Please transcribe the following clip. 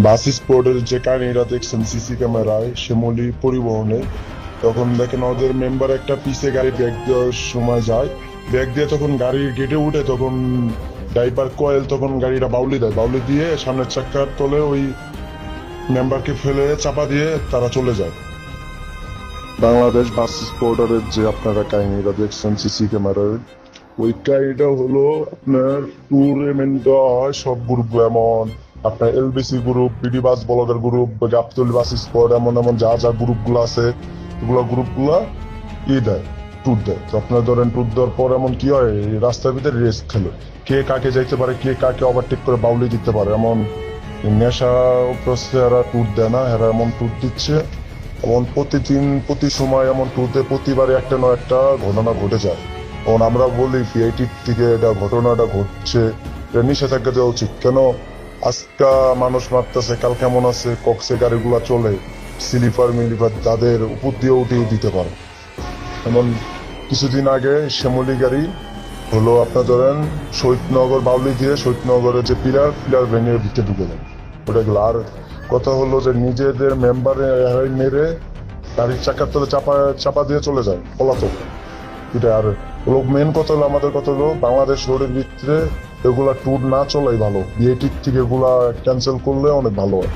বাস স্পোর্টের যে কাহিনীটা দেখছেন সিসি ক্যামেরায় শ্যামলী পরিবহনে, তখন দেখেন ওদের মেম্বার একটা পিছে গাড়ি ব্যাগ দেওয়ার সময় যায়, ব্যাগ দিয়ে তখন গাড়ির গেটে উঠে, তখন ড্রাইভার কয়েল তখন গাড়িটা বাউলি দেয়, বাউলি দিয়ে সামনের চাকার তলে ওই মেম্বারকে ফেলে চাপা দিয়ে তারা চলে যায়। বাংলাদেশ বাস স্পোর্টারের যে আপনারা কাহিনীটা দেখছেন সিসি ক্যামেরার, ওই কাহিনীটা হলো আপনার টুর্নামেন্ট হয় সব গ্রুপ, এমন আপনার LBC group, BD bus blogger group, Gabtoli bus sport, এমন এমন যা যা গ্রুপ গুলো আছে, এগুলো গ্রুপ গুলা দেয়, ট্যুর দেয়। তো আপনার ধরেন ট্যুর দেওয়ার পর এমন কি হয়, এই রাস্তার ভিতরে রেস খেলে, কে কাকে যাইতে পারে, কে কাকে ওভারটেক করে বাউলি দিতে পারে, এমন নেশা অভ্যস্ত এরা ট্যুর দেয় না, এরা এমন ট্যুর দিচ্ছে, এমন প্রতিদিন প্রতি সময় এমন ট্যুর দেয়, প্রতিবারে একটা না একটা ঘটনা ঘটে যায়। তখন আমরা বলি ভিআইটির থেকে এটা ঘটনাটা ঘটছে, এটা নিষেধাজ্ঞা দেওয়া উচিত। কেন আজকা মানুষ মারতেছে, কাল কেমন আছে, কক্সে গাড়িগুলা চলে, স্লিপার মিলিপার তাদের উপর দিয়ে উঠিয়ে দিতে পারে। এমন কিছুদিন আগে শ্যামলী গাড়ি হলো আপনার ধরেন শহীদনগর বাউলি দিয়ে শহীদনগরের যে পিলার পিলার ভেঙে ভিতরে ঢুকে যায় ওটা গেলো। আর কথা হলো যে নিজেদের মেম্বার মেরে গাড়ির চাকার তলে চাপা চাপা দিয়ে চলে যায় পলাতক। এটা আর হলো মেন কথা হলো, আমাদের কথা হলো বাংলাদেশ রোডের ভিতরে এগুলা ট্যুর না চলাই ভালো, বিআইটির থেকে এগুলা ক্যান্সেল করলে অনেক ভালো হয়।